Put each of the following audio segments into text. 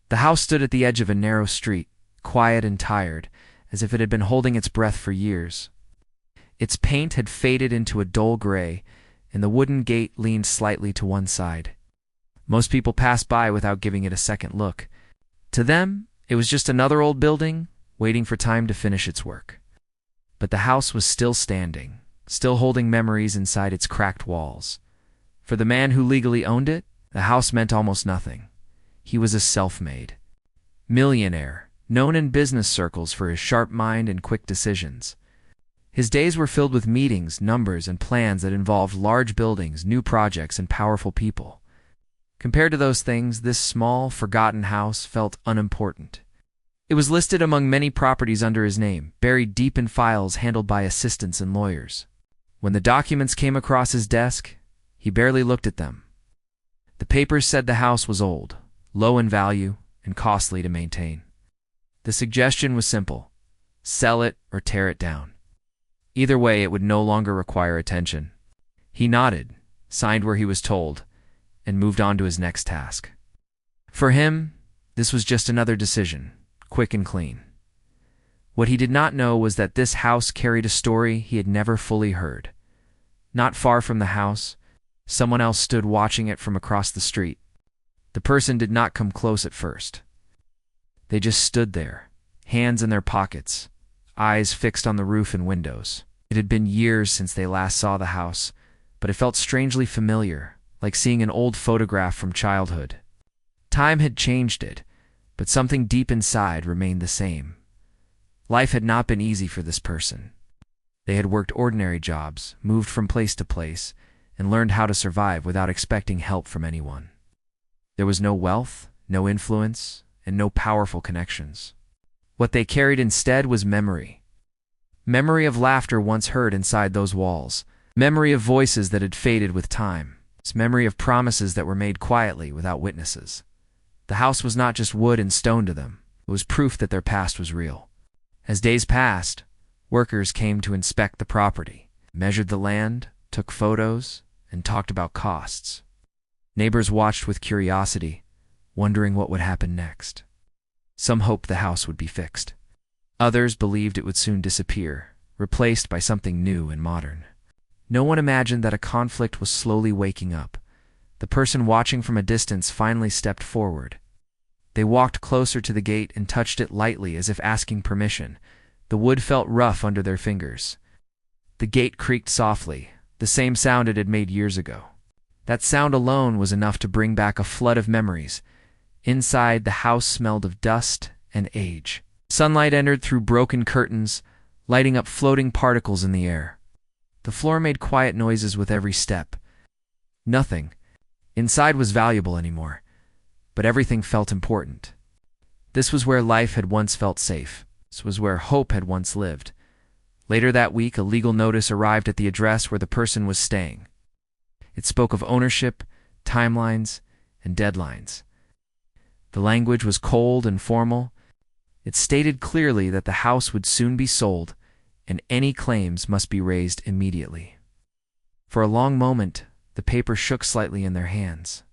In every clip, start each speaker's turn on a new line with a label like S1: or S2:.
S1: The house stood at the edge of a narrow street, quiet and tired, as if it had been holding its breath for years. Its paint had faded into a dull gray, and the wooden gate leaned slightly to one side. Most people passed by without giving it a second look. To them, it was just another old building, waiting for time to finish its work. But the house was still standing, still holding memories inside its cracked walls. For the man who legally owned it, the house meant almost nothing. He was a self-made millionaire, known in business circles for his sharp mind and quick decisions. His days were filled with meetings, numbers, and plans that involved large buildings, new projects, and powerful people. Compared to those things, this small, forgotten house felt unimportant. It was listed among many properties under his name, buried deep in files handled by assistants and lawyers. When the documents came across his desk, he barely looked at them. The papers said the house was old, low in value, and costly to maintain. The suggestion was simple: sell it or tear it down. Either way, it would no longer require attention. He nodded, signed where he was told, and moved on to his next task. For him, this was just another decision, quick and clean. What he did not know was that this house carried a story he had never fully heard. Not far from the house, someone else stood watching it from across the street. The person did not come close at first. They just stood there, hands in their pockets, eyes fixed on the roof and windows. It had been years since they last saw the house, but it felt strangely familiar, like seeing an old photograph from childhood. Time had changed it, but something deep inside remained the same. Life had not been easy for this person. They had worked ordinary jobs, moved from place to place, and learned how to survive without expecting help from anyone. There was no wealth, no influence, and no powerful connections. What they carried instead was memory. Memory of laughter once heard inside those walls. Memory of voices that had faded with time. Memory of promises that were made quietly without witnesses. The house was not just wood and stone to them. It was proof that their past was real. As days passed, workers came to inspect the property, measured the land, took photos, and talked about costs. Neighbors watched with curiosity, wondering what would happen next. Some hoped the house would be fixed. Others believed it would soon disappear, replaced by something new and modern. No one imagined that a conflict was slowly waking up. The person watching from a distance finally stepped forward. They walked closer to the gate and touched it lightly as if asking permission. The wood felt rough under their fingers. The gate creaked softly, the same sound it had made years ago. That sound alone was enough to bring back a flood of memories. Inside, the house smelled of dust and age. Sunlight entered through broken curtains, lighting up floating particles in the air. The floor made quiet noises with every step. Nothing inside was valuable anymore, but everything felt important. This was where life had once felt safe. This was where hope had once lived. Later that week, a legal notice arrived at the address where the person was staying. It spoke of ownership, timelines, and deadlines. The language was cold and formal. It stated clearly that the house would soon be sold, and any claims must be raised immediately. For a long moment, the paper shook slightly in their hands.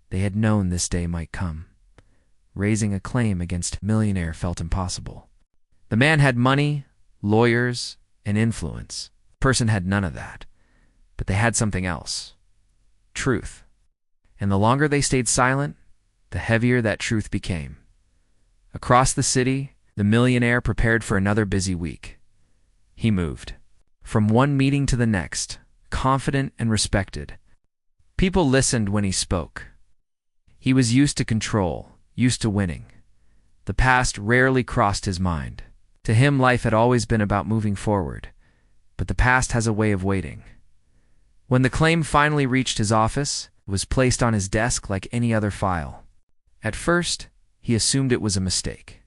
S1: They had known this day might come. Raising a claim against Millionaire felt impossible. The man had money, lawyers, and influence. The person had none of that. But they had something else. Truth. And the longer they stayed silent, the heavier that truth became. Across the city, the millionaire prepared for another busy week. He moved. From one meeting to the next, confident and respected. People listened when he spoke. He was used to control, used to winning. The past rarely crossed his mind. To him, life had always been about moving forward. But the past has a way of waiting. When the claim finally reached his office, it was placed on his desk like any other file. At first, he assumed it was a mistake.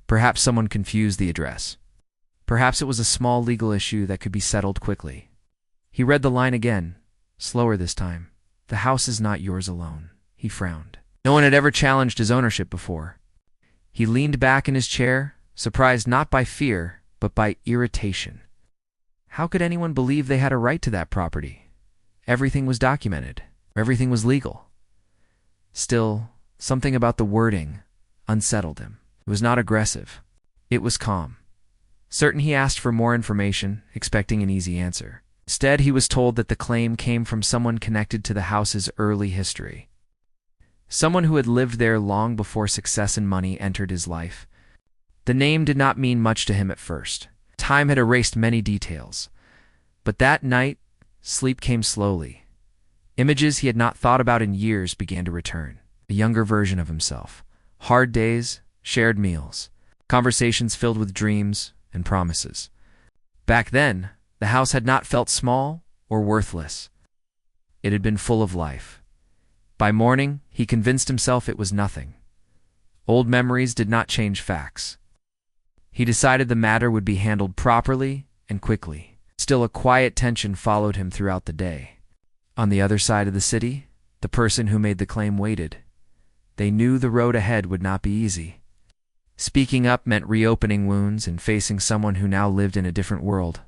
S1: Perhaps someone confused the address. Perhaps it was a small legal issue that could be settled quickly. He read the line again, slower this time. The house is not yours alone. He frowned. No one had ever challenged his ownership before. He leaned back in his chair, surprised not by fear, but by irritation. How could anyone believe they had a right to that property? Everything was documented. Everything was legal. Still, Something about the wording unsettled him. It was not aggressive. It was calm. Certain he asked for more information, expecting an easy answer. Instead, he was told that the claim came from someone connected to the house's early history. Someone who had lived there long before success and money entered his life. The name did not mean much to him at first. Time had erased many details. But that night, sleep came slowly. Images he had not thought about in years began to return. A younger version of himself. Hard days, shared meals, conversations filled with dreams and promises. Back then, the house had not felt small or worthless. It had been full of life. By morning, he convinced himself it was nothing. Old memories did not change facts. He decided the matter would be handled properly and quickly. Still, a quiet tension followed him throughout the day. On the other side of the city, the person who made the claim waited. They knew the road ahead would not be easy. Speaking up meant reopening wounds and facing someone who now lived in a different world.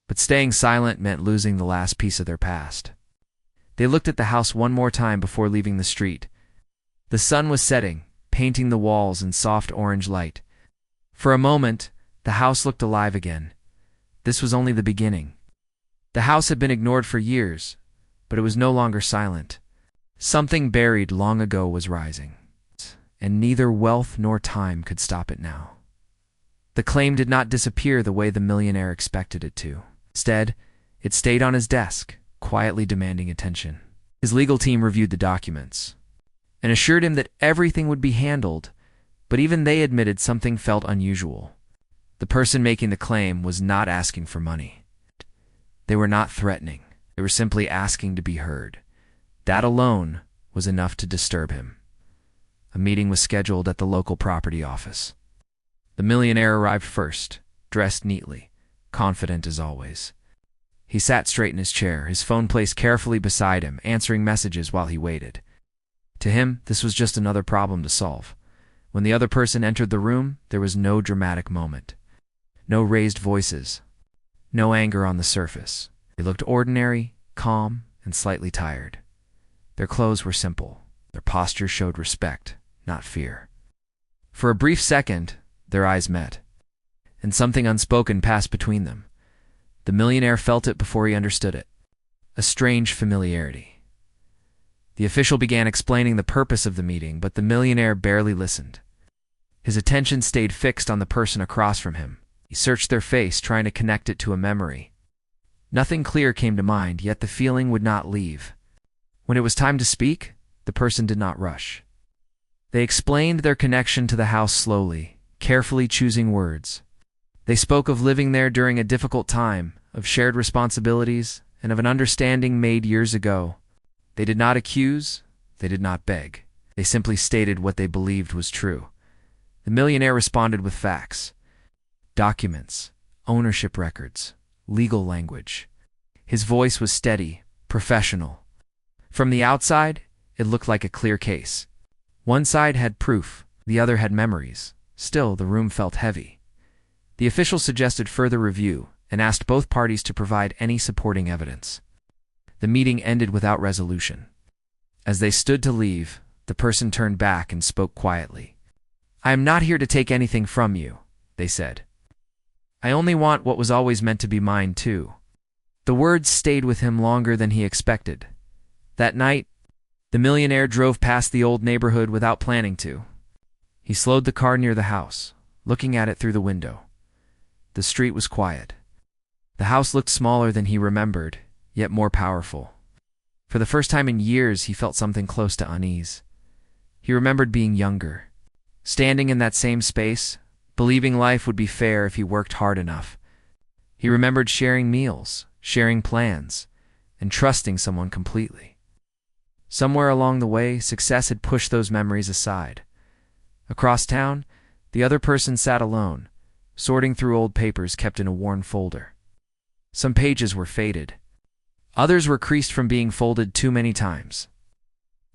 S1: But staying silent meant losing the last piece of their past. They looked at the house one more time before leaving the street. The sun was setting, painting the walls in soft orange light. For a moment, the house looked alive again. This was only the beginning. The house had been ignored for years, but it was no longer silent. Something buried long ago was rising, and neither wealth nor time could stop it now. The claim did not disappear the way the millionaire expected it to. Instead, it stayed on his desk, quietly demanding attention. His legal team reviewed the documents and assured him that everything would be handled, but even they admitted something felt unusual. The person making the claim was not asking for money. They were not threatening. They were simply asking to be heard. That alone was enough to disturb him. A meeting was scheduled at the local property office. The millionaire arrived first, dressed neatly, confident as always. He sat straight in his chair, his phone placed carefully beside him, answering messages while he waited. To him, this was just another problem to solve. When the other person entered the room, there was no dramatic moment. No raised voices. No anger on the surface. They looked ordinary, calm, and slightly tired. Their clothes were simple. Their posture showed respect, not fear. For a brief second, their eyes met, and something unspoken passed between them. The millionaire felt it before he understood it. A strange familiarity. The official began explaining the purpose of the meeting, but the millionaire barely listened. His attention stayed fixed on the person across from him. He searched their face, trying to connect it to a memory. Nothing clear came to mind, yet the feeling would not leave. When it was time to speak, the person did not rush. They explained their connection to the house slowly, carefully choosing words. They spoke of living there during a difficult time, of shared responsibilities, and of an understanding made years ago. They did not accuse, they did not beg. They simply stated what they believed was true. The millionaire responded with facts. Documents, ownership records, legal language. His voice was steady, professional. From the outside, it looked like a clear case. One side had proof, the other had memories. Still, the room felt heavy. The official suggested further review and asked both parties to provide any supporting evidence. The meeting ended without resolution. As they stood to leave, the person turned back and spoke quietly. "I am not here to take anything from you," they said. "I only want what was always meant to be mine, too." The words stayed with him longer than he expected. That night, the millionaire drove past the old neighborhood without planning to. He slowed the car near the house, looking at it through the window. The street was quiet. The house looked smaller than he remembered, yet more powerful. For the first time in years, he felt something close to unease. He remembered being younger, standing in that same space, believing life would be fair if he worked hard enough. He remembered sharing meals, sharing plans, and trusting someone completely. Somewhere along the way, success had pushed those memories aside. Across town, the other person sat alone, sorting through old papers kept in a worn folder. Some pages were faded. Others were creased from being folded too many times.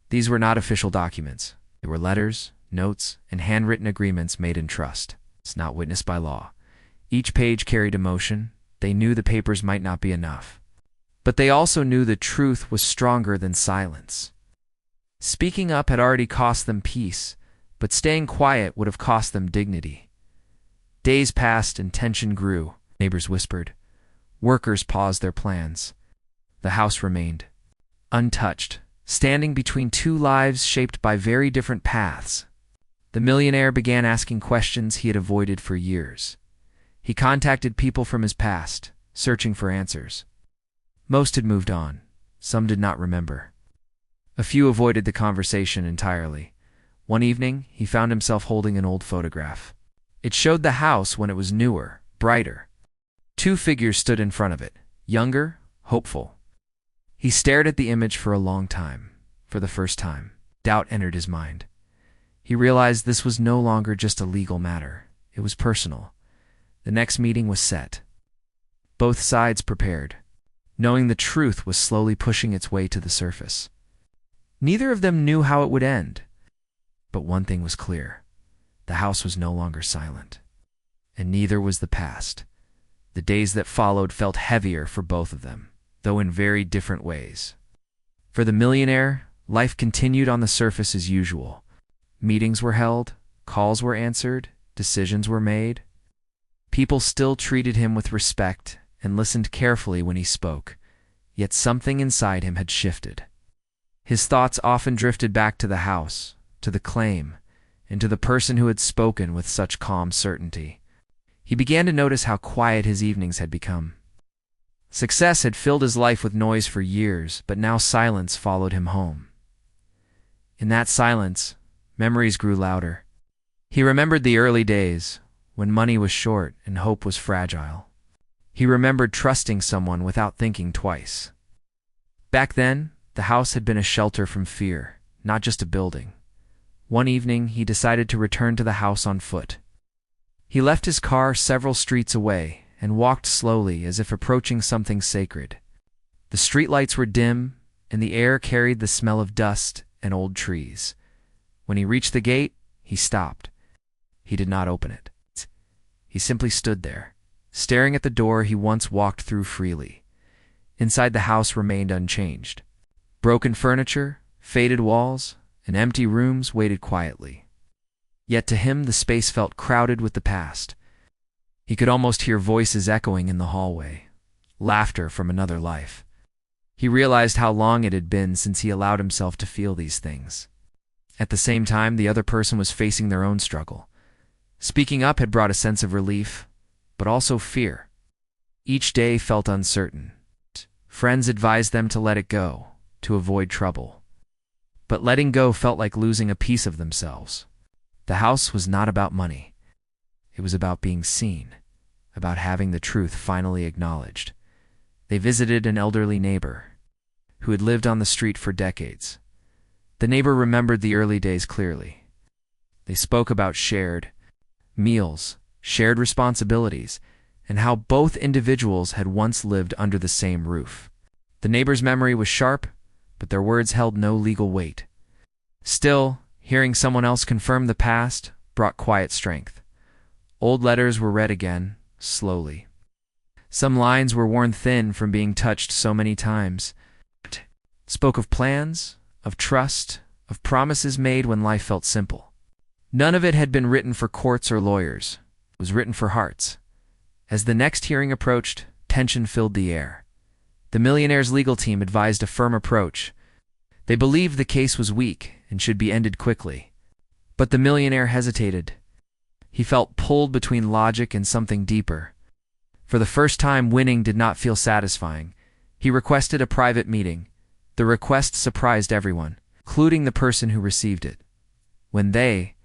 S1: These were not official documents. They were letters, notes, and handwritten agreements made in trust. It's not witnessed by law. Each page carried emotion. They knew the papers might not be enough. But they also knew the truth was stronger than silence. Speaking up had already cost them peace, but staying quiet would have cost them dignity. Days passed and tension grew. Neighbors whispered. Workers paused their plans. The house remained, untouched, standing between two lives shaped by very different paths. The millionaire began asking questions he had avoided for years. He contacted people from his past, searching for answers. Most had moved on. Some did not remember. A few avoided the conversation entirely. One evening, he found himself holding an old photograph. It showed the house when it was newer, brighter. Two figures stood in front of it, younger, hopeful. He stared at the image for a long time. For the first time, doubt entered his mind. He realized this was no longer just a legal matter. It was personal. The next meeting was set. Both sides prepared, knowing the truth was slowly pushing its way to the surface. Neither of them knew how it would end. But one thing was clear. The house was no longer silent. And neither was the past. The days that followed felt heavier for both of them, though in very different ways. For the millionaire, life continued on the surface as usual. Meetings were held, calls were answered, decisions were made. People still treated him with respect and listened carefully when he spoke, yet something inside him had shifted. His thoughts often drifted back to the house, to the claim, and to the person who had spoken with such calm certainty. He began to notice how quiet his evenings had become. Success had filled his life with noise for years, but now silence followed him home. In that silence, memories grew louder. He remembered the early days, when money was short and hope was fragile. He remembered trusting someone without thinking twice. Back then, the house had been a shelter from fear, not just a building. One evening, he decided to return to the house on foot. He left his car several streets away and walked slowly as if approaching something sacred. The streetlights were dim, and the air carried the smell of dust and old trees. When he reached the gate, he stopped. He did not open it. He simply stood there, staring at the door he once walked through freely. Inside the house remained unchanged. Broken furniture, faded walls, and empty rooms waited quietly. Yet to him the space felt crowded with the past. He could almost hear voices echoing in the hallway, laughter from another life. He realized how long it had been since he allowed himself to feel these things. At the same time, the other person was facing their own struggle. Speaking up had brought a sense of relief, but also fear. Each day felt uncertain. Friends advised them to let it go, to avoid trouble. But letting go felt like losing a piece of themselves. The house was not about money. It was about being seen, about having the truth finally acknowledged. They visited an elderly neighbor who had lived on the street for decades. The neighbor remembered the early days clearly. They spoke about shared meals, shared responsibilities, and how both individuals had once lived under the same roof. The neighbor's memory was sharp, but their words held no legal weight. Still, hearing someone else confirm the past brought quiet strength. Old letters were read again, slowly. Some lines were worn thin from being touched so many times. Spoke of plans, of trust, of promises made when life felt simple. None of it had been written for courts or lawyers. It was written for hearts. As the next hearing approached, tension filled the air. The millionaire's legal team advised a firm approach. They believed the case was weak and should be ended quickly. But the millionaire hesitated. He felt pulled between logic and something deeper. For the first time, winning did not feel satisfying. He requested a private meeting. The request surprised everyone, including the person who received it. When they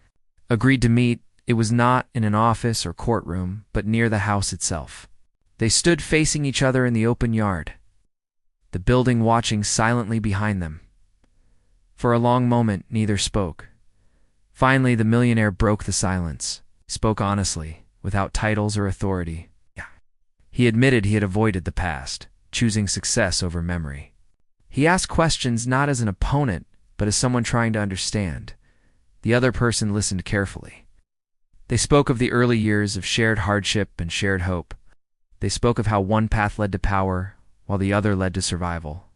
S1: agreed to meet, it was not in an office or courtroom, but near the house itself. They stood facing each other in the open yard, the building watching silently behind them. For a long moment, neither spoke. Finally, the millionaire broke the silence. He spoke honestly, without titles or authority. He admitted he had avoided the past, choosing success over memory. He asked questions not as an opponent, but as someone trying to understand. The other person listened carefully. They spoke of the early years of shared hardship and shared hope. They spoke of how one path led to power, while the other led to survival.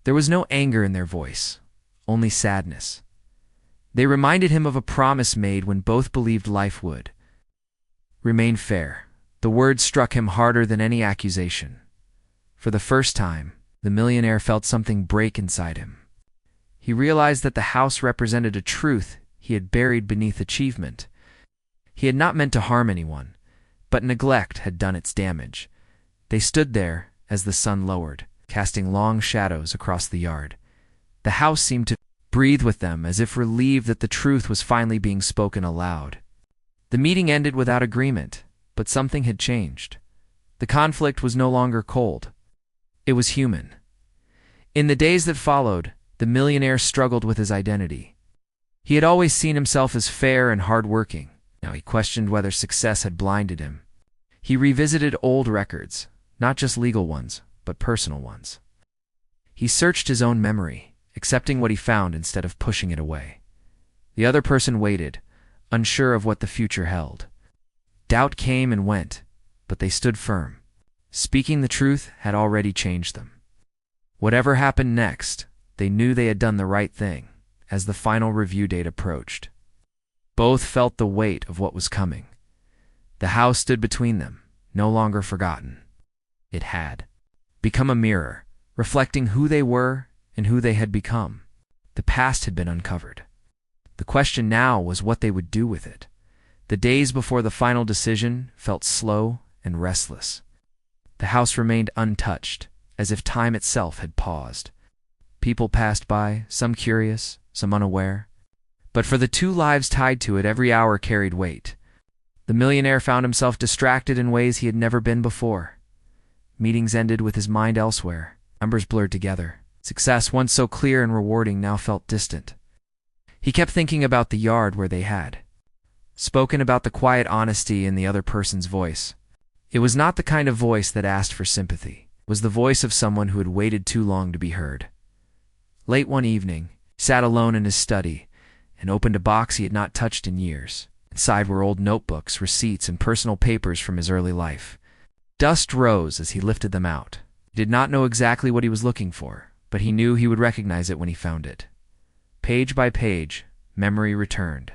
S1: There was no anger in their voice, only sadness. They reminded him of a promise made when both believed life would remain fair. The words struck him harder than any accusation. For the first time, the millionaire felt something break inside him. He realized that the house represented a truth he had buried beneath achievement. He had not meant to harm anyone, but neglect had done its damage. They stood there as the sun lowered, casting long shadows across the yard. The house seemed to breathe with them, as if relieved that the truth was finally being spoken aloud. The meeting ended without agreement, but something had changed. The conflict was no longer cold. It was human. In the days that followed, the millionaire struggled with his identity. He had always seen himself as fair and hard-working. Now he questioned whether success had blinded him. He revisited old records, not just legal ones, but personal ones. He searched his own memory, accepting what he found instead of pushing it away. The other person waited, unsure of what the future held. Doubt came and went, but they stood firm. Speaking the truth had already changed them. Whatever happened next, they knew they had done the right thing. As the final review date approached, both felt the weight of what was coming. The house stood between them, no longer forgotten. It had become a mirror, reflecting who they were and who they had become. The past had been uncovered. The question now was what they would do with it. The days before the final decision felt slow and restless. The house remained untouched, as if time itself had paused. People passed by, some curious, some unaware. But for the two lives tied to it, every hour carried weight. The millionaire found himself distracted in ways he had never been before. Meetings ended with his mind elsewhere. Numbers blurred together. Success, once so clear and rewarding, now felt distant. He kept thinking about the yard where they had spoken, about the quiet honesty in the other person's voice. It was not the kind of voice that asked for sympathy. It was the voice of someone who had waited too long to be heard. Late one evening, he sat alone in his study and opened a box he had not touched in years. Inside were old notebooks, receipts, and personal papers from his early life. Dust rose as he lifted them out. He did not know exactly what he was looking for, but he knew he would recognize it when he found it. Page by page, memory returned.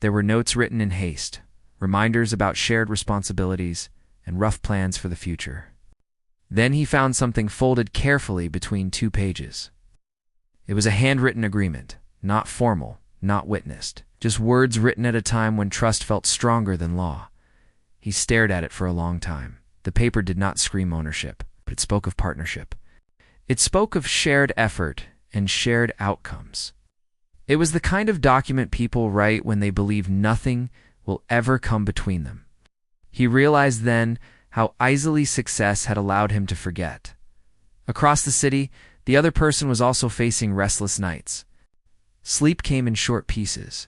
S1: There were notes written in haste, reminders about shared responsibilities, and rough plans for the future. Then he found something folded carefully between two pages. It was a handwritten agreement, not formal, not witnessed, just words written at a time when trust felt stronger than law. He stared at it for a long time. The paper did not scream ownership, but it spoke of partnership. It spoke of shared effort and shared outcomes. It was the kind of document people write when they believe nothing will ever come between them. He realized then how easily success had allowed him to forget. Across the city, the other person was also facing restless nights. Sleep came in short pieces.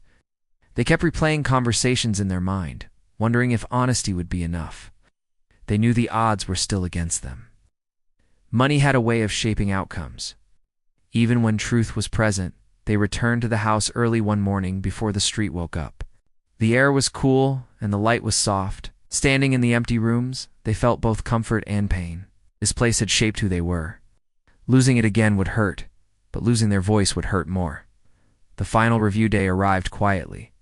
S1: They kept replaying conversations in their mind, wondering if honesty would be enough. They knew the odds were still against them. Money had a way of shaping outcomes. Even when truth was present, they returned to the house early one morning before the street woke up. The air was cool and the light was soft. Standing in the empty rooms, they felt both comfort and pain. This place had shaped who they were. Losing it again would hurt, but losing their voice would hurt more. The final review day arrived quietly.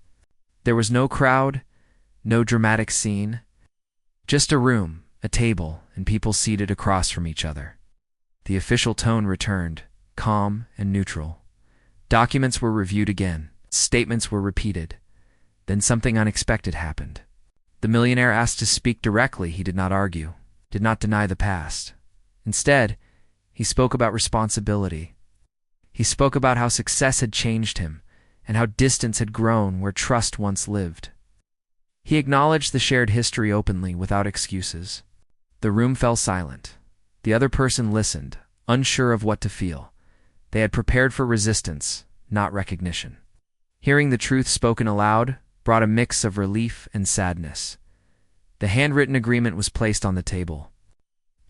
S1: There was no crowd, no dramatic scene. Just a room, a table, and people seated across from each other. The official tone returned, calm and neutral. Documents were reviewed again. Statements were repeated. Then something unexpected happened. The millionaire asked to speak directly. He did not argue, did not deny the past. Instead, he spoke about responsibility. He spoke about how success had changed him and how distance had grown where trust once lived. He acknowledged the shared history openly, without excuses. The room fell silent. The other person listened, unsure of what to feel. They had prepared for resistance, not recognition. Hearing the truth spoken aloud brought a mix of relief and sadness. The handwritten agreement was placed on the table.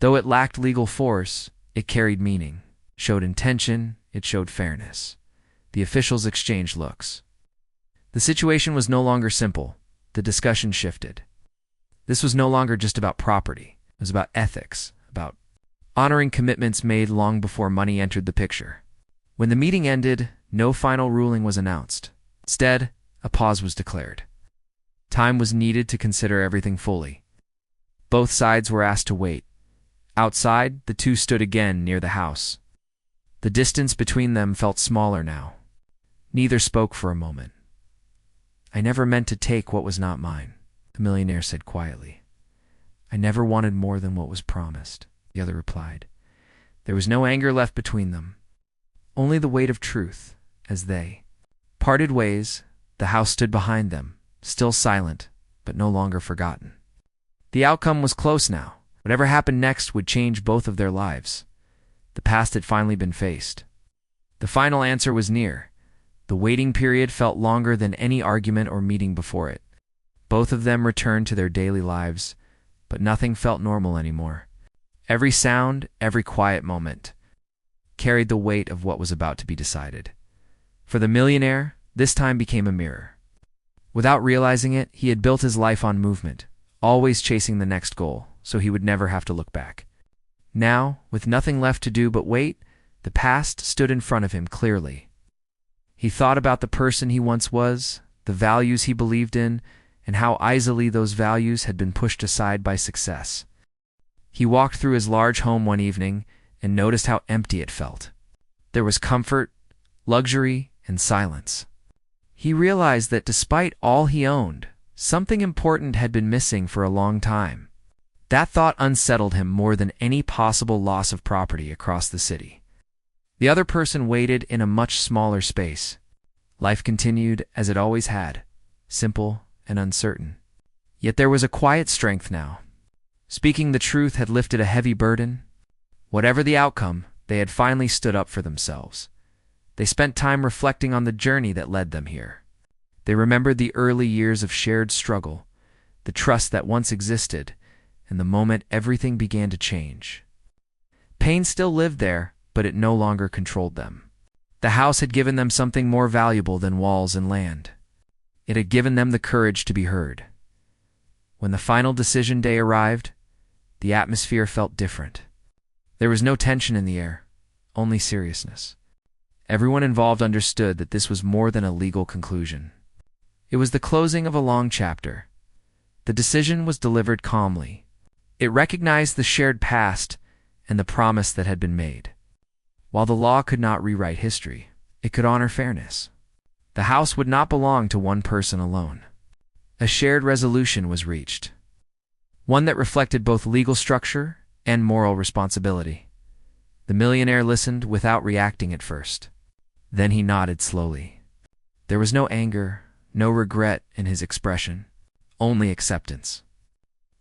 S1: Though it lacked legal force, it carried meaning, showed intention, it showed fairness. The officials exchanged looks. The situation was no longer simple. The discussion shifted. This was no longer just about property. It was about ethics, about honoring commitments made long before money entered the picture. When the meeting ended, no final ruling was announced. Instead, a pause was declared. Time was needed to consider everything fully. Both sides were asked to wait. Outside, the two stood again near the house. The distance between them felt smaller now. Neither spoke for a moment. "I never meant to take what was not mine," the millionaire said quietly. "I never wanted more than what was promised," the other replied. There was no anger left between them, only the weight of truth. As they parted ways, the house stood behind them, still silent, but no longer forgotten. The outcome was close now. Whatever happened next would change both of their lives. The past had finally been faced. The final answer was near. The waiting period felt longer than any argument or meeting before it. Both of them returned to their daily lives, but nothing felt normal anymore. Every sound, every quiet moment, carried the weight of what was about to be decided. For the millionaire, this time became a mirror. Without realizing it, he had built his life on movement, always chasing the next goal, so he would never have to look back. Now, with nothing left to do but wait, the past stood in front of him clearly. He thought about the person he once was, the values he believed in, and how easily those values had been pushed aside by success. He walked through his large home one evening and noticed how empty it felt. There was comfort, luxury, and silence. He realized that despite all he owned, something important had been missing for a long time. That thought unsettled him more than any possible loss of property across the city. The other person waited in a much smaller space. Life continued as it always had, simple and uncertain. Yet there was a quiet strength now. Speaking the truth had lifted a heavy burden. Whatever the outcome, they had finally stood up for themselves. They spent time reflecting on the journey that led them here. They remembered the early years of shared struggle, the trust that once existed, and the moment everything began to change. Pain still lived there, but it no longer controlled them. The house had given them something more valuable than walls and land. It had given them the courage to be heard. When the final decision day arrived, the atmosphere felt different. There was no tension in the air, only seriousness. Everyone involved understood that this was more than a legal conclusion. It was the closing of a long chapter. The decision was delivered calmly. It recognized the shared past and the promise that had been made. While the law could not rewrite history, it could honor fairness. The house would not belong to one person alone. A shared resolution was reached, one that reflected both legal structure and moral responsibility. The millionaire listened without reacting at first. Then he nodded slowly. There was no anger, no regret in his expression, only acceptance.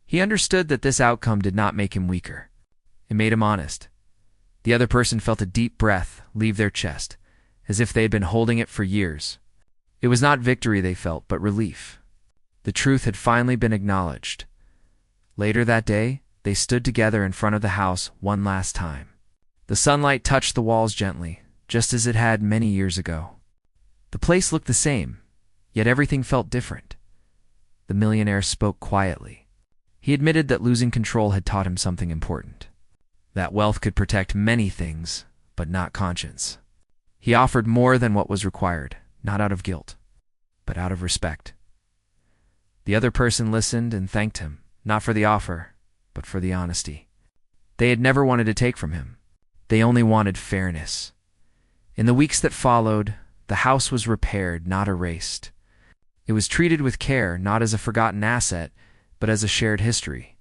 S1: He understood that this outcome did not make him weaker. It made him honest. The other person felt a deep breath leave their chest, as if they had been holding it for years. It was not victory they felt, but relief. The truth had finally been acknowledged. Later that day, they stood together in front of the house one last time. The sunlight touched the walls gently, just as it had many years ago. The place looked the same, yet everything felt different. The millionaire spoke quietly. He admitted that losing control had taught him something important. That wealth could protect many things, but not conscience. He offered more than what was required, not out of guilt, but out of respect. The other person listened and thanked him, not for the offer, but for the honesty. They had never wanted to take from him. They only wanted fairness. In the weeks that followed, the house was repaired, not erased. It was treated with care, not as a forgotten asset, but as a shared history.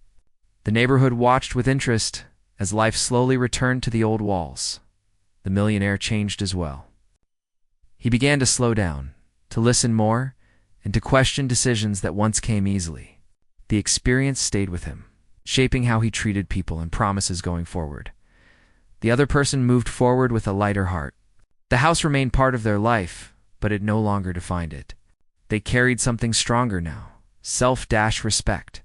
S1: The neighborhood watched with interest as life slowly returned to the old walls. The millionaire changed as well. He began to slow down, to listen more, and to question decisions that once came easily. The experience stayed with him, shaping how he treated people and promises going forward. The other person moved forward with a lighter heart. The house remained part of their life, but it no longer defined it. They carried something stronger now, self-respect.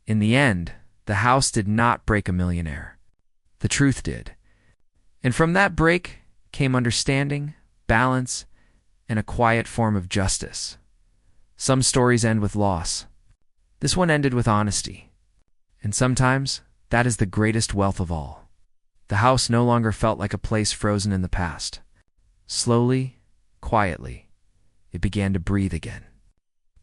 S1: In the end, the house did not break a millionaire. The truth did. And from that break came understanding, balance, and a quiet form of justice. Some stories end with loss. This one ended with honesty. And sometimes, that is the greatest wealth of all. The house no longer felt like a place frozen in the past. Slowly, quietly, it began to breathe again.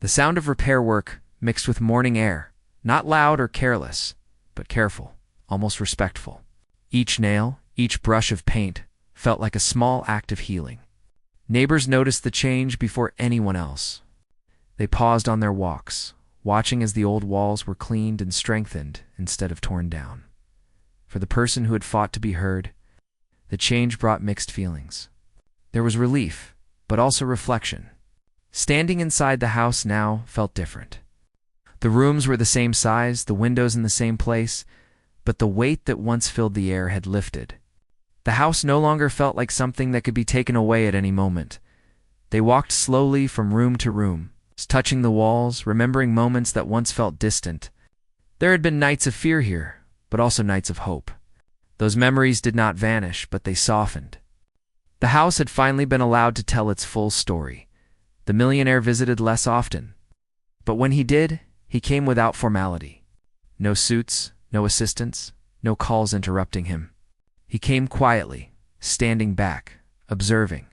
S1: The sound of repair work mixed with morning air, not loud or careless, but careful, almost respectful. Each nail, each brush of paint, felt like a small act of healing. Neighbors noticed the change before anyone else. They paused on their walks, watching as the old walls were cleaned and strengthened instead of torn down. For the person who had fought to be heard, the change brought mixed feelings. There was relief, but also reflection. Standing inside the house now felt different. The rooms were the same size, the windows in the same place, but the weight that once filled the air had lifted. The house no longer felt like something that could be taken away at any moment. They walked slowly from room to room, touching the walls, remembering moments that once felt distant. There had been nights of fear here, but also nights of hope. Those memories did not vanish, but they softened. The house had finally been allowed to tell its full story. The millionaire visited less often. But when he did, he came without formality. No suits, no assistants, no calls interrupting him. He came quietly, standing back, observing.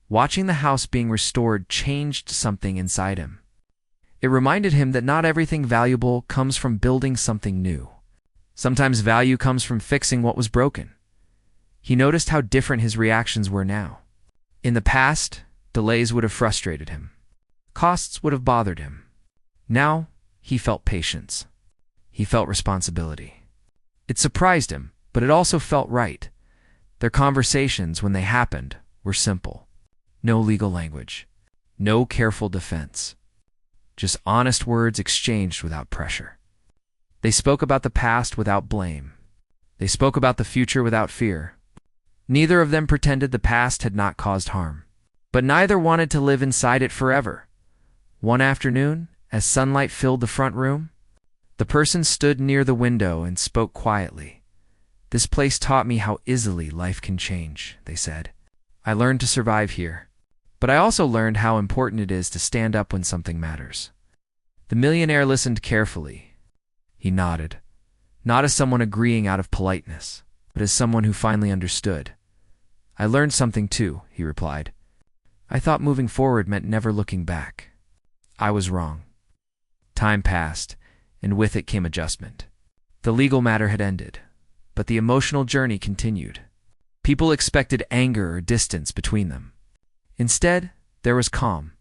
S1: Watching the house being restored changed something inside him. It reminded him that not everything valuable comes from building something new. Sometimes value comes from fixing what was broken. He noticed how different his reactions were now. In the past, delays would have frustrated him. Costs would have bothered him. Now, he felt patience. He felt responsibility. It surprised him, but it also felt right. Their conversations, when they happened, were simple. No legal language. No careful defense. Just honest words exchanged without pressure. They spoke about the past without blame. They spoke about the future without fear. Neither of them pretended the past had not caused harm. But neither wanted to live inside it forever. One afternoon, as sunlight filled the front room, the person stood near the window and spoke quietly. "This place taught me how easily life can change," they said. "I learned to survive here. But I also learned how important it is to stand up when something matters." The millionaire listened carefully. He nodded, not as someone agreeing out of politeness, but as someone who finally understood. "I learned something too," he replied. "I thought moving forward meant never looking back. I was wrong." Time passed, and with it came adjustment. The legal matter had ended, but the emotional journey continued. People expected anger or distance between them. Instead, there was calm.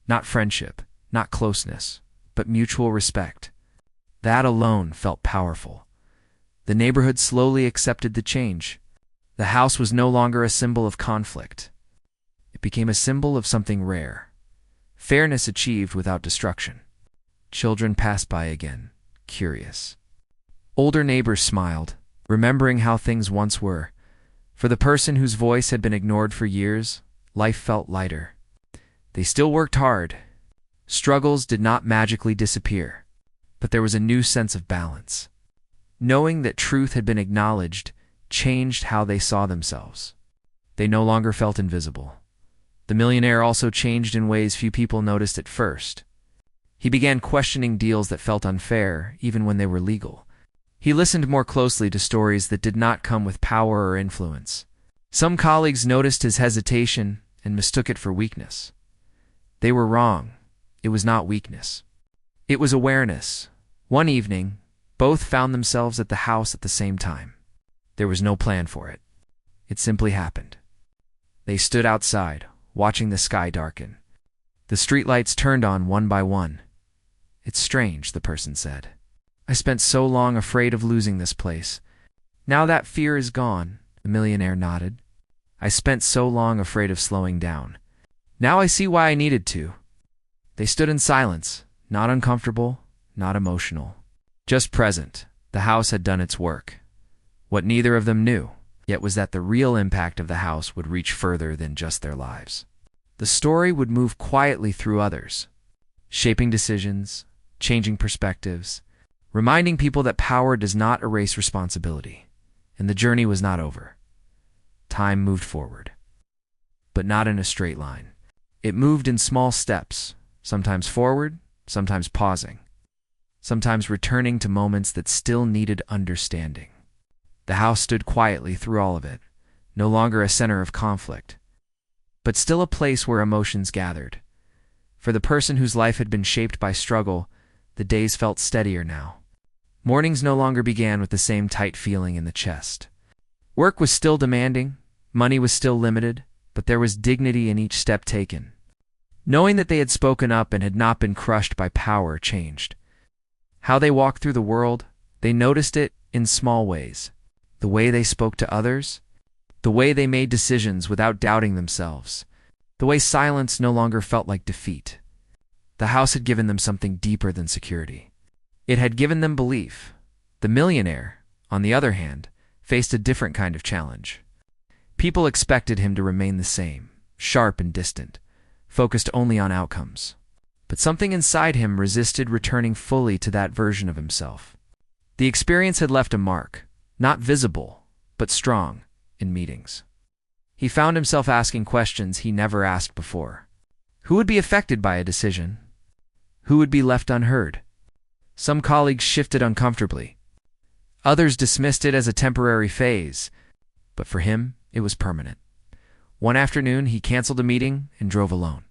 S1: Not friendship, not closeness, but mutual respect. That alone felt powerful. The neighborhood slowly accepted the change. The house was no longer a symbol of conflict. It became a symbol of something rare. Fairness achieved without destruction. Children passed by again, curious. Older neighbors smiled, remembering how things once were. For the person whose voice had been ignored for years, life felt lighter. They still worked hard. Struggles did not magically disappear, but there was a new sense of balance. Knowing that truth had been acknowledged changed how they saw themselves. They no longer felt invisible. The millionaire also changed in ways few people noticed at first. He began questioning deals that felt unfair, even when they were legal. He listened more closely to stories that did not come with power or influence. Some colleagues noticed his hesitation and mistook it for weakness. They were wrong. It was not weakness. It was awareness. One evening, both found themselves at the house at the same time. There was no plan for it. It simply happened. They stood outside, watching the sky darken. The streetlights turned on one by one. "It's strange," the person said. "I spent so long afraid of losing this place. Now that fear is gone," the millionaire nodded. "I spent so long afraid of slowing down. Now I see why I needed to." They stood in silence, not uncomfortable, not emotional. Just present. The house had done its work. What neither of them knew, yet, was that the real impact of the house would reach further than just their lives. The story would move quietly through others, shaping decisions, changing perspectives, reminding people that power does not erase responsibility, and the journey was not over. Time moved forward, but not in a straight line. It moved in small steps, sometimes forward, sometimes pausing, sometimes returning to moments that still needed understanding. The house stood quietly through all of it, no longer a center of conflict, but still a place where emotions gathered. For the person whose life had been shaped by struggle, the days felt steadier now. Mornings no longer began with the same tight feeling in the chest. Work was still demanding, money was still limited, but there was dignity in each step taken. Knowing that they had spoken up and had not been crushed by power changed. How they walked through the world, they noticed it in small ways. The way they spoke to others, the way they made decisions without doubting themselves, the way silence no longer felt like defeat. The house had given them something deeper than security. It had given them belief. The millionaire, on the other hand, faced a different kind of challenge. People expected him to remain the same, sharp and distant, focused only on outcomes. But something inside him resisted returning fully to that version of himself. The experience had left a mark, not visible, but strong, in meetings. He found himself asking questions he never asked before. Who would be affected by a decision? Who would be left unheard? Some colleagues shifted uncomfortably. Others dismissed it as a temporary phase, but for him, it was permanent. One afternoon, he canceled a meeting and drove alone.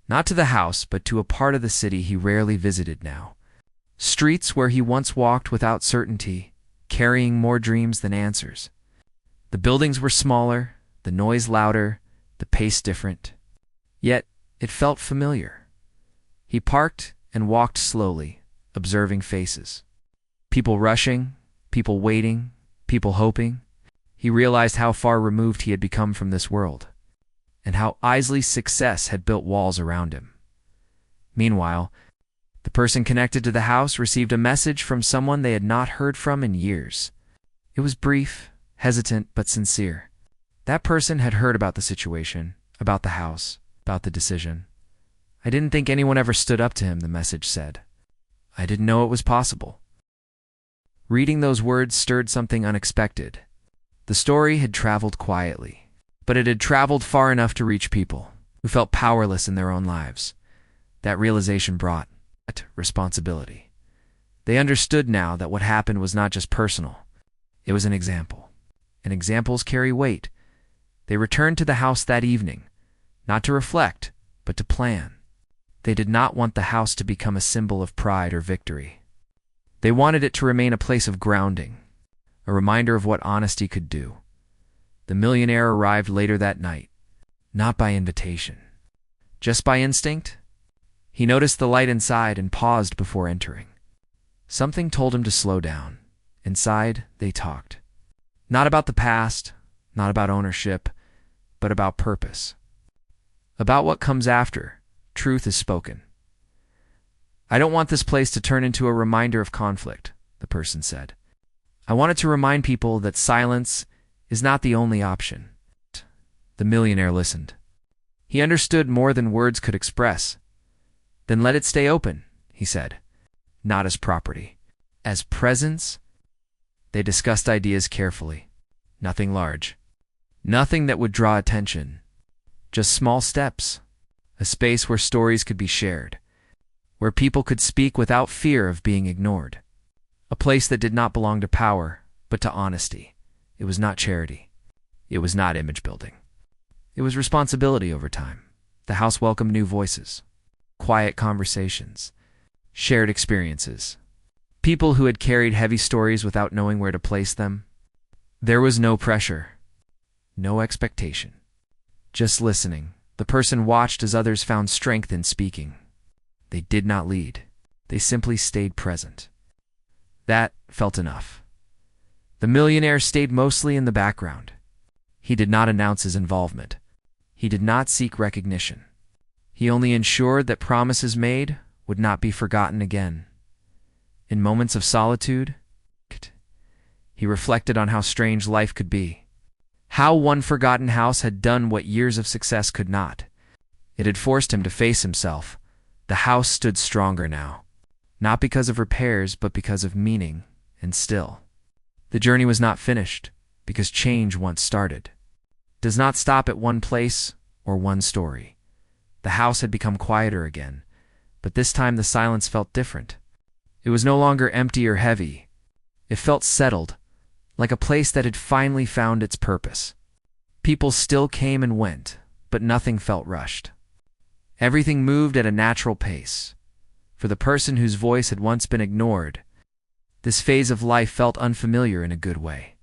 S1: Not to the house, but to a part of the city he rarely visited now. Streets where he once walked without certainty, carrying more dreams than answers. The buildings were smaller, the noise louder, the pace different. Yet, it felt familiar. He parked and walked slowly, observing faces. People rushing, people waiting, people hoping. He realized how far removed he had become from this world, and how Isley's success had built walls around him. Meanwhile, the person connected to the house received a message from someone they had not heard from in years. It was brief, hesitant, but sincere. That person had heard about the situation, about the house, about the decision. I didn't think anyone ever stood up to him, the message said. I didn't know it was possible. Reading those words stirred something unexpected. The story had traveled quietly, but it had traveled far enough to reach people who felt powerless in their own lives. That realization brought responsibility. They understood now that what happened was not just personal. It was an example. And examples carry weight. They returned to the house that evening, not to reflect, but to plan. They did not want the house to become a symbol of pride or victory. They wanted it to remain a place of grounding, a reminder of what honesty could do. The millionaire arrived later that night, not by invitation, just by instinct. He noticed the light inside and paused before entering. Something told him to slow down. Inside, they talked. Not about the past, not about ownership, but about purpose. About what comes after, truth is spoken. I don't want this place to turn into a reminder of conflict, the person said. I wanted to remind people that silence is not the only option. The millionaire listened. He understood more than words could express. Then let it stay open, he said. Not as property. As presence. They discussed ideas carefully. Nothing large. Nothing that would draw attention. Just small steps. A space where stories could be shared. Where people could speak without fear of being ignored. A place that did not belong to power, but to honesty. It was not charity. It was not image building. It was responsibility over time. The house welcomed new voices. Quiet conversations. Shared experiences. People who had carried heavy stories without knowing where to place them. There was no pressure. No expectation. Just listening. The person watched as others found strength in speaking. They did not lead. They simply stayed present. That felt enough. The millionaire stayed mostly in the background. He did not announce his involvement. He did not seek recognition. He only ensured that promises made would not be forgotten again. In moments of solitude, he reflected on how strange life could be. How one forgotten house had done what years of success could not. It had forced him to face himself. The house stood stronger now. Not because of repairs, but because of meaning, and still. The journey was not finished, because change once started. Does not stop at one place or one story. The house had become quieter again, but this time the silence felt different. It was no longer empty or heavy. It felt settled, like a place that had finally found its purpose. People still came and went, but nothing felt rushed. Everything moved at a natural pace. For the person whose voice had once been ignored, this phase of life felt unfamiliar in a good way.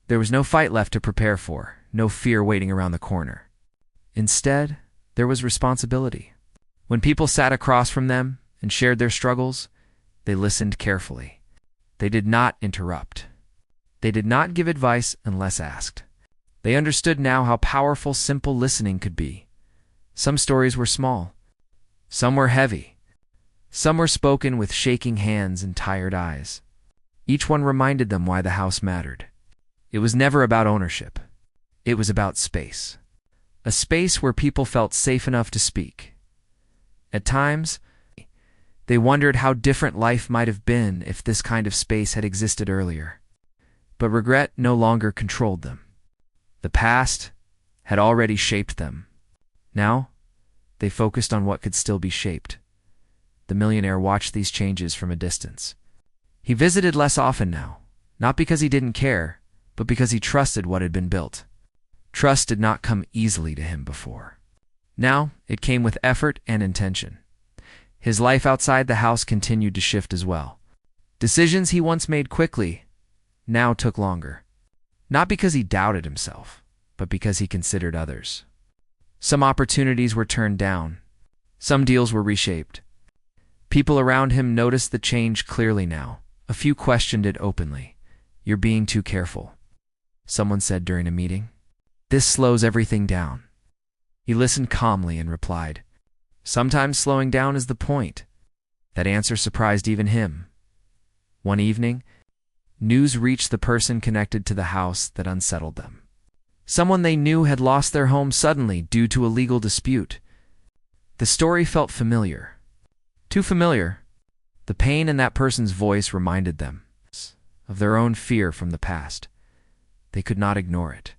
S1: There was no fight left to prepare for, no fear waiting around the corner. Instead, there was responsibility. When people sat across from them and shared their struggles, they listened carefully. They did not interrupt. They did not give advice unless asked. They understood now how powerful simple listening could be. Some stories were small. Some were heavy. Some were spoken with shaking hands and tired eyes. Each one reminded them why the house mattered. It was never about ownership. It was about space. A space where people felt safe enough to speak. At times, they wondered how different life might have been if this kind of space had existed earlier. But regret no longer controlled them. The past had already shaped them. Now, they focused on what could still be shaped. The millionaire watched these changes from a distance. He visited less often now, not because he didn't care, but because he trusted what had been built. Trust did not come easily to him before. Now, it came with effort and intention. His life outside the house continued to shift as well. Decisions he once made quickly now took longer. Not because he doubted himself, but because he considered others. Some opportunities were turned down. Some deals were reshaped. People around him noticed the change clearly now. A few questioned it openly. "You're being too careful," someone said during a meeting. "This slows everything down." He listened calmly and replied, "Sometimes slowing down is the point." That answer surprised even him. One evening, news reached the person connected to the house that unsettled them. Someone they knew had lost their home suddenly due to a legal dispute. The story felt familiar. Too familiar. The pain in that person's voice reminded them of their own fear from the past. They could not ignore it.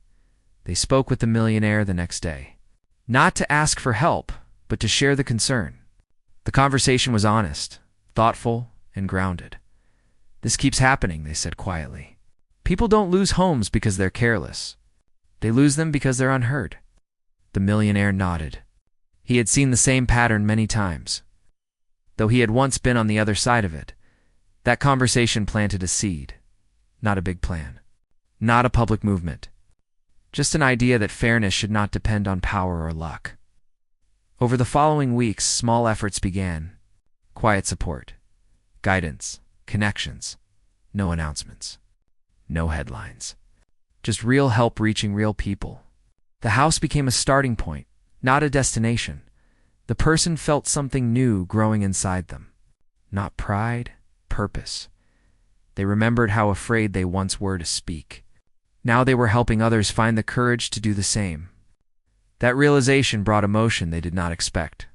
S1: They spoke with the millionaire the next day. Not to ask for help, but to share the concern. The conversation was honest, thoughtful, and grounded. "This keeps happening," they said quietly. "People don't lose homes because they're careless. They lose them because they're unheard." The millionaire nodded. He had seen the same pattern many times. Though he had once been on the other side of it, that conversation planted a seed. Not a big plan. Not a public movement. Just an idea that fairness should not depend on power or luck. Over the following weeks, small efforts began. Quiet support, guidance, connections, no announcements, no headlines. Just real help reaching real people. The house became a starting point, not a destination. The person felt something new growing inside them. Not pride, purpose. They remembered how afraid they once were to speak. Now they were helping others find the courage to do the same. That realization brought emotion they did not expect.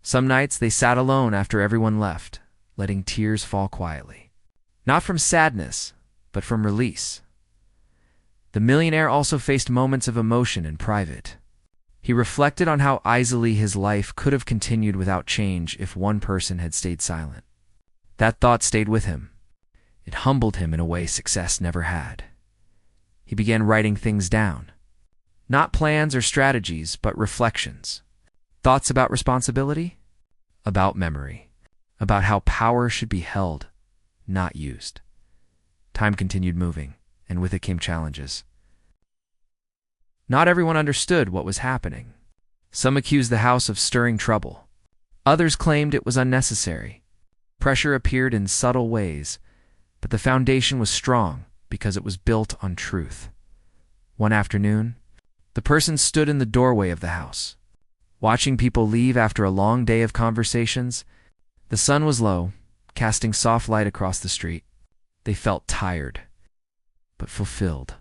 S1: Some nights they sat alone after everyone left, letting tears fall quietly. Not from sadness, but from release. The millionaire also faced moments of emotion in private. He reflected on how easily his life could have continued without change if one person had stayed silent. That thought stayed with him. It humbled him in a way success never had. He began writing things down. Not plans or strategies, but reflections. Thoughts about responsibility, about memory, about how power should be held, not used. Time continued moving, and with it came challenges. Not everyone understood what was happening. Some accused the house of stirring trouble. Others claimed it was unnecessary. Pressure appeared in subtle ways, but the foundation was strong because it was built on truth. One afternoon, the person stood in the doorway of the house, watching people leave after a long day of conversations. The sun was low, casting soft light across the street. They felt tired, but fulfilled.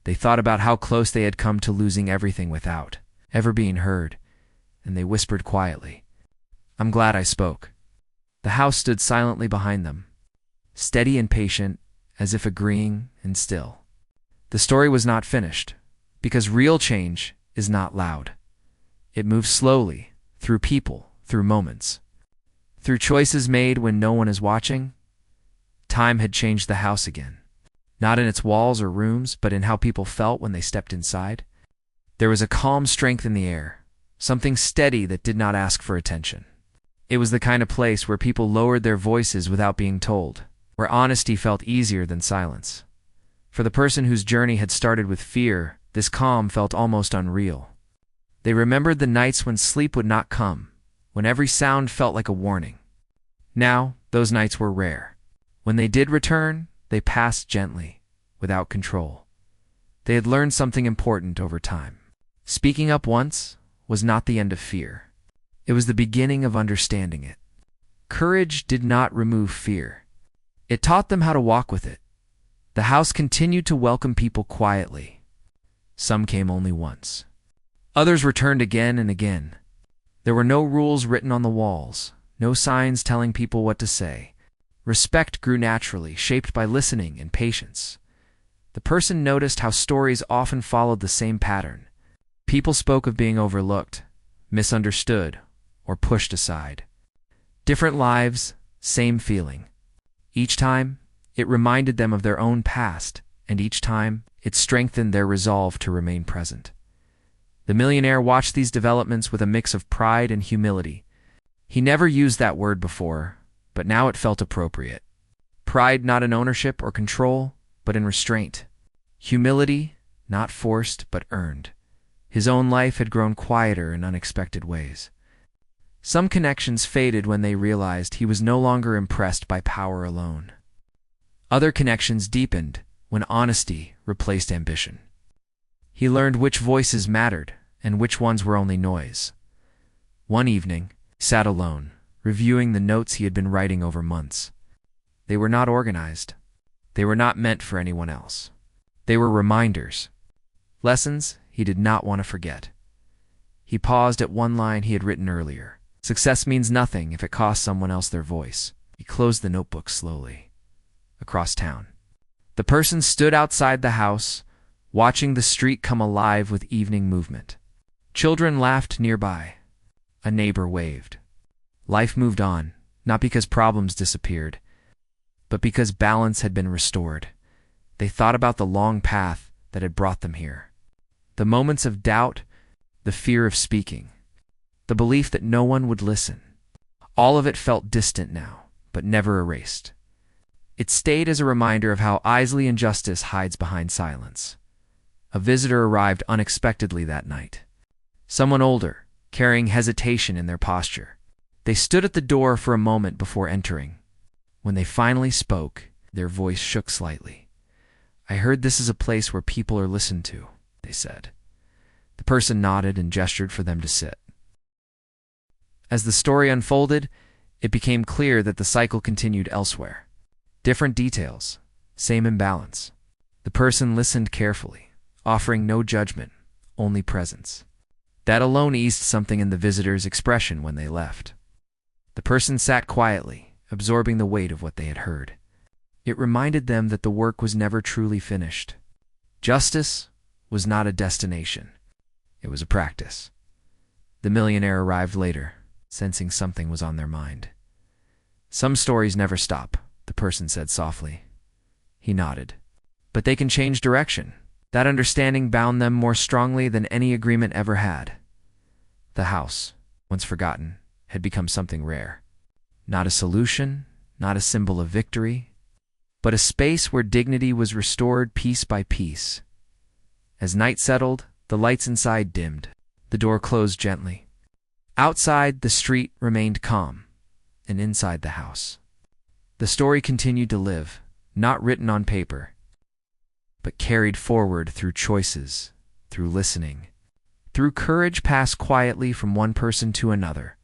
S1: They thought about how close they had come to losing everything without ever being heard, and they whispered quietly, "I'm glad I spoke." The house stood silently behind them, steady and patient, as if agreeing and still. The story was not finished, because real change is not loud. It moves slowly, through people, through moments, through choices made when no one is watching. Time had changed the house again. Not in its walls or rooms, but in how people felt when they stepped inside. There was a calm strength in the air, something steady that did not ask for attention. It was the kind of place where people lowered their voices without being told, where honesty felt easier than silence. For the person whose journey had started with fear, this calm felt almost unreal. They remembered the nights when sleep would not come, when every sound felt like a warning. Now, those nights were rare. When they did return, they passed gently, without control. They had learned something important over time. Speaking up once was not the end of fear. It was the beginning of understanding it. Courage did not remove fear. It taught them how to walk with it. The house continued to welcome people quietly. Some came only once. Others returned again and again. There were no rules written on the walls, no signs telling people what to say. Respect grew naturally, shaped by listening and patience. The person noticed how stories often followed the same pattern. People spoke of being overlooked, misunderstood, or pushed aside. Different lives, same feeling. Each time, it reminded them of their own past, and each time, it strengthened their resolve to remain present. The millionaire watched these developments with a mix of pride and humility. He never used that word before, but now it felt appropriate. Pride not in ownership or control, but in restraint. Humility, not forced, but earned. His own life had grown quieter in unexpected ways. Some connections faded when they realized he was no longer impressed by power alone. Other connections deepened when honesty replaced ambition. He learned which voices mattered and which ones were only noise. One evening, he sat alone, reviewing the notes he had been writing over months. They were not organized. They were not meant for anyone else. They were reminders. Lessons he did not want to forget. He paused at one line he had written earlier. Success means nothing if it costs someone else their voice. He closed the notebook slowly. Across town. The person stood outside the house, watching the street come alive with evening movement. Children laughed nearby. A neighbor waved. Life moved on, not because problems disappeared, but because balance had been restored. They thought about the long path that had brought them here. The moments of doubt, the fear of speaking, the belief that no one would listen. All of it felt distant now, but never erased. It stayed as a reminder of how easily injustice hides behind silence. A visitor arrived unexpectedly that night. Someone older, carrying hesitation in their posture. They stood at the door for a moment before entering. When they finally spoke, their voice shook slightly. "I heard this is a place where people are listened to," they said. The person nodded and gestured for them to sit. As the story unfolded, it became clear that the cycle continued elsewhere. Different details, same imbalance. The person listened carefully, offering no judgment, only presence. That alone eased something in the visitor's expression when they left. The person sat quietly, absorbing the weight of what they had heard. It reminded them that the work was never truly finished. Justice was not a destination. It was a practice. The millionaire arrived later, sensing something was on their mind. "Some stories never stop," the person said softly. He nodded. "But they can change direction." That understanding bound them more strongly than any agreement ever had. The house, once forgotten, had become something rare. Not a solution, not a symbol of victory, but a space where dignity was restored piece by piece. As night settled, the lights inside dimmed. The door closed gently. Outside, the street remained calm, and inside the house. The story continued to live, not written on paper, but carried forward through choices, through listening, through courage passed quietly from one person to another.